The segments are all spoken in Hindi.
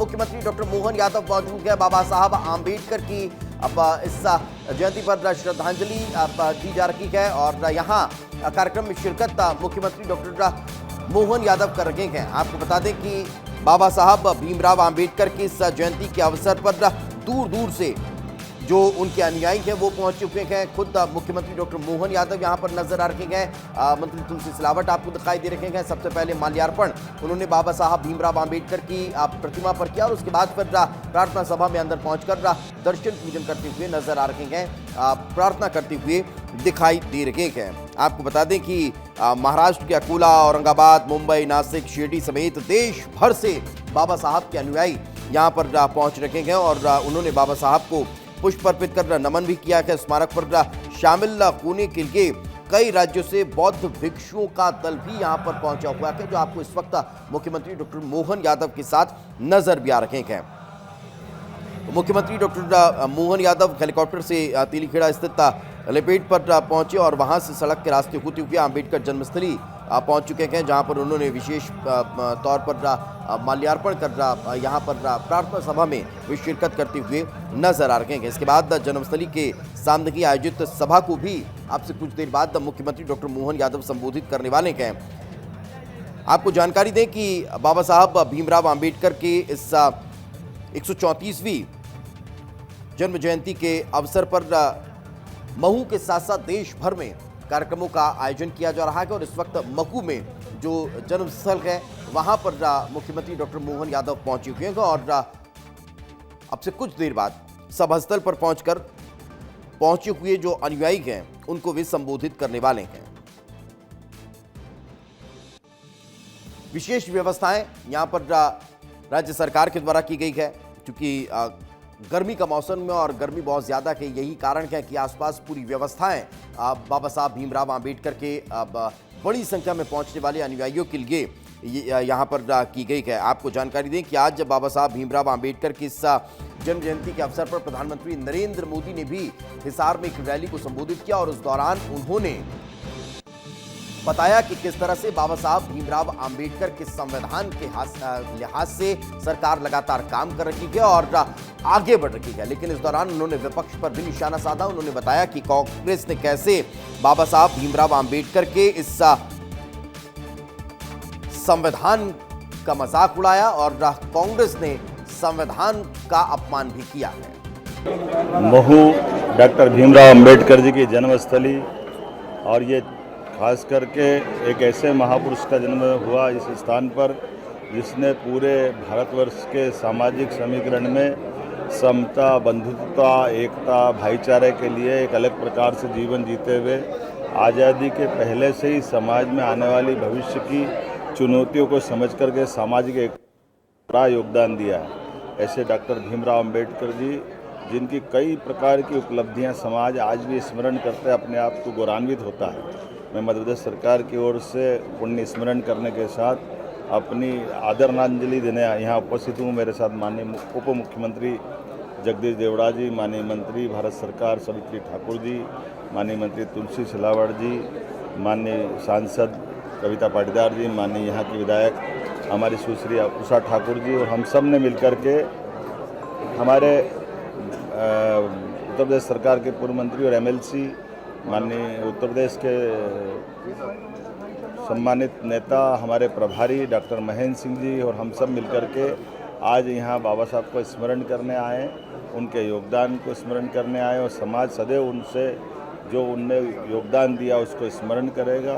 मुख्यमंत्री डॉक्टर मोहन यादव मौजूद है। बाबा साहब आम्बेडकर की अब इस जयंती पर श्रद्धांजलि दी जा रही है और यहाँ कार्यक्रम में शिरकत मुख्यमंत्री डॉक्टर मोहन यादव कर रहे हैं। आपको बता दें कि बाबा साहब भीमराव आम्बेडकर की इस जयंती के अवसर पर दूर दूर से जो उनके अनुयायी हैं वो पहुंच चुके हैं। खुद मुख्यमंत्री डॉक्टर मोहन यादव यहां पर नजर आ रहे हैं। मंत्री तुलसी सिलावट आपको दिखाई दे रहे हैं। सबसे पहले माल्यार्पण उन्होंने बाबा साहब भीमराव आम्बेडकर की प्रतिमा पर किया और उसके बाद फिर प्रार्थना सभा में अंदर पहुंचकर दर्शन पूजन करते हुए नजर आ रहे हैं, प्रार्थना करते हुए दिखाई दे रहे हैं। आपको बता दें कि महाराष्ट्र के अकोला, औरंगाबाद, मुंबई, नासिक, शिरडी समेत देश भर से बाबा साहब के अनुयायी यहाँ पर पहुंच रहे हैं और उन्होंने बाबा साहब को पुष्प अर्पित कर नमन भी किया है। स्मारक पर शामिल होने के लिए कई राज्यों से बौद्ध भिक्षुओं का दल भी यहां पर पहुंचा हुआ है, जो आपको इस वक्त मुख्यमंत्री डॉक्टर मोहन यादव के साथ नजर भी आ रहे हैं। मुख्यमंत्री डॉक्टर मोहन यादव हेलीकॉप्टर से तिलीखेड़ा स्थित हेलीपैड पर पहुंचे और वहां से सड़क के रास्ते होते हुए अम्बेडकर जन्मस्थली पहुंच चुके हैं, जहां पर उन्होंने विशेष तौर पर माल्यार्पण कर यहां पर प्रार्थना सभा में भी शिरकत करते हुए नजर आ रहे हैं। इसके बाद जन्मस्थली के सामने की आयोजित सभा को भी आपसे कुछ देर बाद मुख्यमंत्री डॉक्टर मोहन यादव संबोधित करने वाले हैं। आपको जानकारी दें कि बाबा साहब भीमराव आम्बेडकर के इस 134वीं जन्म जयंती के अवसर पर महू के साथ साथ देश भर में कार्यक्रमों का आयोजन किया जा रहा है और इस वक्त महू में जो जन्मस्थल है वहां पर मुख्यमंत्री डॉक्टर मोहन यादव पहुंचे हुए हैं और अब से कुछ देर बाद सभास्थल पर पहुंचे हुए जो अनुयायी हैं उनको वे संबोधित करने वाले हैं। विशेष व्यवस्थाएं यहां पर राज्य सरकार के द्वारा की गई है, क्योंकि गर्मी का मौसम में और गर्मी बहुत ज़्यादा है, यही कारण है कि आसपास पूरी व्यवस्थाएं बाबा साहब भीमराव आम्बेडकर के बड़ी संख्या में पहुंचने वाले अनुयायियों के लिए यहां पर की गई है। आपको जानकारी दें कि आज बाबा साहब भीमराव आम्बेडकर की इस जन्म जयंती के अवसर पर प्रधानमंत्री नरेंद्र मोदी ने भी हिसार में एक रैली को संबोधित किया और उस दौरान उन्होंने बताया कि किस तरह से बाबा साहब भीमराव आम्बेडकर के संविधान के लिहाज से सरकार लगातार काम कर रही है और आगे बढ़ रही है। लेकिन इस दौरान उन्होंने विपक्ष पर भी निशाना साधा। उन्होंने बताया कि कांग्रेस ने कैसे बाबा साहब भीमराव आम्बेडकर के इस संविधान का मजाक उड़ाया और कांग्रेस ने संविधान का अपमान भी किया है। महू डॉक्टर भीमराव आम्बेडकर जी की जन्मस्थली और ये खास करके एक ऐसे महापुरुष का जन्म हुआ इस स्थान पर जिसने पूरे भारतवर्ष के सामाजिक समीकरण में समता, बंधुत्वता, एकता, भाईचारे के लिए एक अलग प्रकार से जीवन जीते हुए आज़ादी के पहले से ही समाज में आने वाली भविष्य की चुनौतियों को समझ करके सामाजिक एक बड़ा योगदान दिया है। ऐसे डॉक्टर भीमराव आम्बेडकर जी जिनकी कई प्रकार की उपलब्धियां समाज आज भी स्मरण करते अपने आप को गौरवान्वित होता है। मैं मध्य प्रदेश सरकार की ओर से पुण्य स्मरण करने के साथ अपनी आदरांजलि देने यहाँ उपस्थित हूँ। मेरे साथ माननीय उप मुख्यमंत्री जगदीश देवड़ा जी, माननीय मंत्री भारत सरकार सवित्री ठाकुर जी, माननीय मंत्री तुलसी सिलावट जी, माननीय सांसद कविता पाटीदार जी, माननीय यहाँ की विधायक हमारी सुश्री उषा ठाकुर जी और हम सब ने मिलकर के हमारे उत्तर प्रदेश सरकार के पूर्व मंत्री और MLC माननीय उत्तर प्रदेश के सम्मानित नेता हमारे प्रभारी डॉक्टर महेंद्र सिंह जी और हम सब मिलकर के आज यहाँ बाबा साहब को स्मरण करने आए, उनके योगदान को स्मरण करने आए और समाज सदैव उनसे जो उनने योगदान दिया उसको स्मरण करेगा।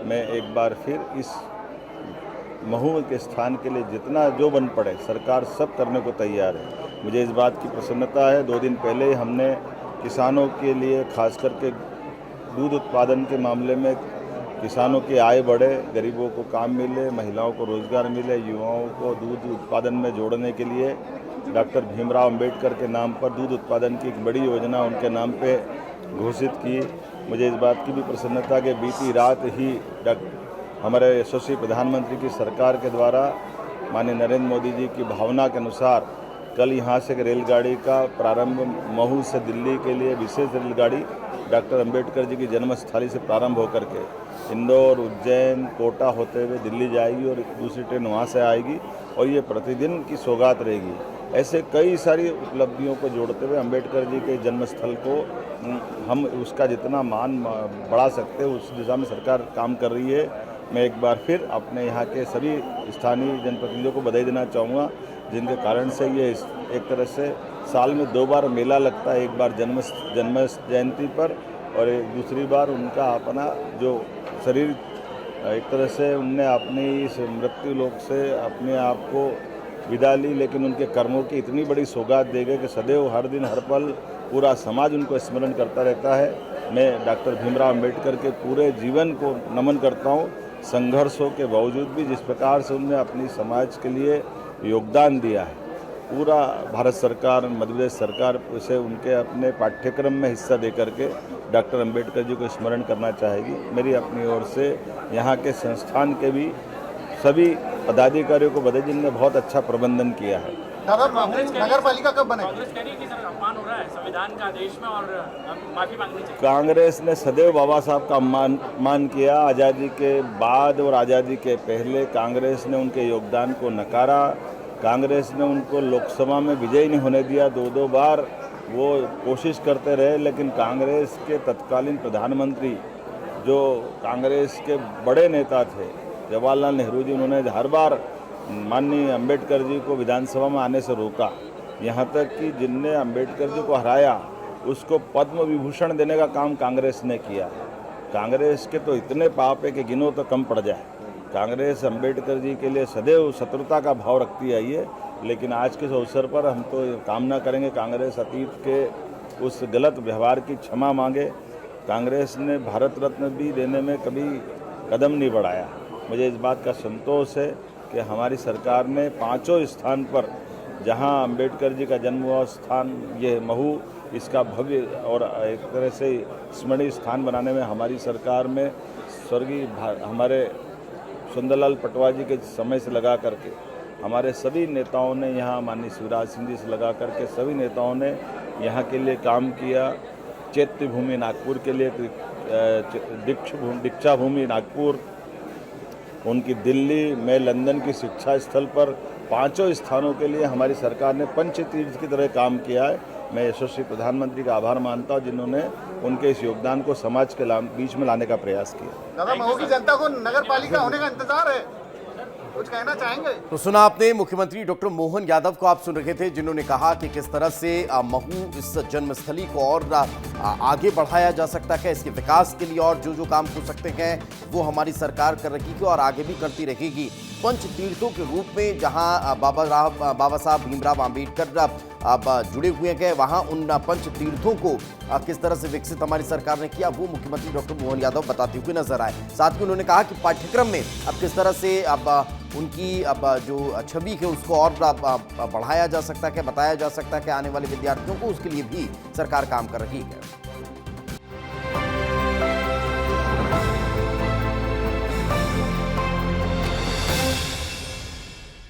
मैं एक बार फिर इस महू के स्थान के लिए जितना जो बन पड़े सरकार सब करने को तैयार है। मुझे इस बात की प्रसन्नता है, 2 दिन पहले हमने किसानों के लिए खास करके दूध उत्पादन के मामले में किसानों की आय बढ़े, गरीबों को काम मिले, महिलाओं को रोजगार मिले, युवाओं को दूध उत्पादन में जोड़ने के लिए डॉक्टर भीमराव अंबेडकर के नाम पर दूध उत्पादन की एक बड़ी योजना उनके नाम पे घोषित की। मुझे इस बात की भी प्रसन्नता कि बीती रात ही हमारे यशस्वी प्रधानमंत्री की सरकार के द्वारा माननीय नरेंद्र मोदी जी की भावना के अनुसार कल यहाँ से एक रेलगाड़ी का प्रारंभ महू से दिल्ली के लिए विशेष रेलगाड़ी डॉक्टर अंबेडकर जी की जन्मस्थली से प्रारंभ होकर के इंदौर, उज्जैन, कोटा होते हुए दिल्ली जाएगी और दूसरी ट्रेन वहाँ से आएगी और ये प्रतिदिन की सौगात रहेगी। ऐसे कई सारी उपलब्धियों को जोड़ते हुए अंबेडकर जी के जन्मस्थल को हम उसका जितना मान बढ़ा सकते हैं उस दिशा में सरकार काम कर रही है। मैं एक बार फिर अपने यहाँ के सभी स्थानीय जनप्रतिनिधियों को बधाई देना चाहूँगा, जिनके कारण से ये एक तरह से साल में 2 बार मेला लगता है, एक बार जन्म जयंती पर और एक दूसरी बार उनका अपना जो शरीर एक तरह से उनने अपनी इस मृत्यु लोक से अपने आप को विदा ली, लेकिन उनके कर्मों की इतनी बड़ी सौगात दे गए कि सदैव हर दिन हर पल पूरा समाज उनको स्मरण करता रहता है। मैं डॉक्टर भीमराव अंबेडकर के पूरे जीवन को नमन करता हूँ। संघर्षों के बावजूद भी जिस प्रकार से उन्होंने अपनी समाज के लिए योगदान दिया है, पूरा भारत सरकार, मध्य प्रदेश सरकार उसे उनके अपने पाठ्यक्रम में हिस्सा दे करके डॉक्टर अंबेडकर जी को स्मरण करना चाहेगी। मेरी अपनी ओर से यहाँ के संस्थान के भी सभी पदाधिकारियों को बधाई, जिनने बहुत अच्छा प्रबंधन किया है। नगर पालिका कब बनेगी? कांग्रेस कह रही है कि सर अपमान हो रहा है संविधान का आदेश में और माफी मांगनी चाहिए। कांग्रेस ने सदैव बाबा साहब का अपमान किया। आज़ादी के बाद और आज़ादी के पहले कांग्रेस ने उनके योगदान को नकारा। कांग्रेस ने उनको लोकसभा में विजयी नहीं होने दिया। 2 बार वो कोशिश करते रहे, लेकिन कांग्रेस के तत्कालीन प्रधानमंत्री जो कांग्रेस के बड़े नेता थे जवाहरलाल नेहरू जी, उन्होंने हर बार माननीय अंबेडकर जी को विधानसभा में आने से रोका। यहाँ तक कि जिनने अंबेडकर जी को हराया उसको पद्म विभूषण देने का काम कांग्रेस ने किया। कांग्रेस के तो इतने पाप है कि गिनो तो कम पड़ जाए। कांग्रेस अंबेडकर जी के लिए सदैव शत्रुता का भाव रखती आई है, लेकिन आज के इस अवसर पर हम तो कामना करेंगे कांग्रेस अतीत के उस गलत व्यवहार की क्षमा मांगे। कांग्रेस ने भारत रत्न भी देने में कभी कदम नहीं बढ़ाया। मुझे इस बात का संतोष है कि हमारी सरकार ने 5 स्थान पर, जहां अंबेडकर जी का जन्म हुआ स्थान ये महू, इसका भव्य और एक तरह से स्मरणीय स्थान बनाने में हमारी सरकार में स्वर्गीय हमारे सुंदरलाल पटवा जी के समय से लगा करके हमारे सभी नेताओं ने, यहाँ माननीय शिवराज सिंह जी से लगा करके सभी नेताओं ने यहाँ के लिए काम किया। चैत्य भूमि नागपुर के लिए, दीक्षा भूमि नागपुर, उनकी दिल्ली में लंदन की शिक्षा स्थल पर 5 स्थानों के लिए हमारी सरकार ने पंचतीर्थ की तरह काम किया है। मैं यशस्वी प्रधानमंत्री का आभार मानता हूं, जिन्होंने उनके इस योगदान को समाज के बीच में लाने का प्रयास किया। दादा, महू की जनता को नगर पालिका होने का इंतजार है, कुछ कहना चाहेंगे? तो सुना आपने मुख्यमंत्री डॉक्टर मोहन यादव को, आप सुन रहे थे, जिन्होंने कहा कि किस तरह से महू इस जन्मस्थली को और आगे बढ़ाया जा सकता है, इसके विकास के लिए और जो काम हो सकते हैं वो हमारी सरकार कर रही है और आगे भी करती रहेगी। पंच तीर्थों के रूप में जहां बाबा साहब भीमराव अंबेडकर अब जुड़े हुए हैं, वहां उन पंच तीर्थों को किस तरह से विकसित हमारी सरकार ने किया, वो मुख्यमंत्री डॉक्टर मोहन यादव बताते हुए नजर आए। साथ ही उन्होंने कहा कि पाठ्यक्रम में अब किस तरह से अब उनकी जो छवि है उसको और बढ़ाया जा सकता है, बताया जा सकता है कि आने वाले विद्यार्थियों को, उसके लिए भी सरकार काम कर रही है।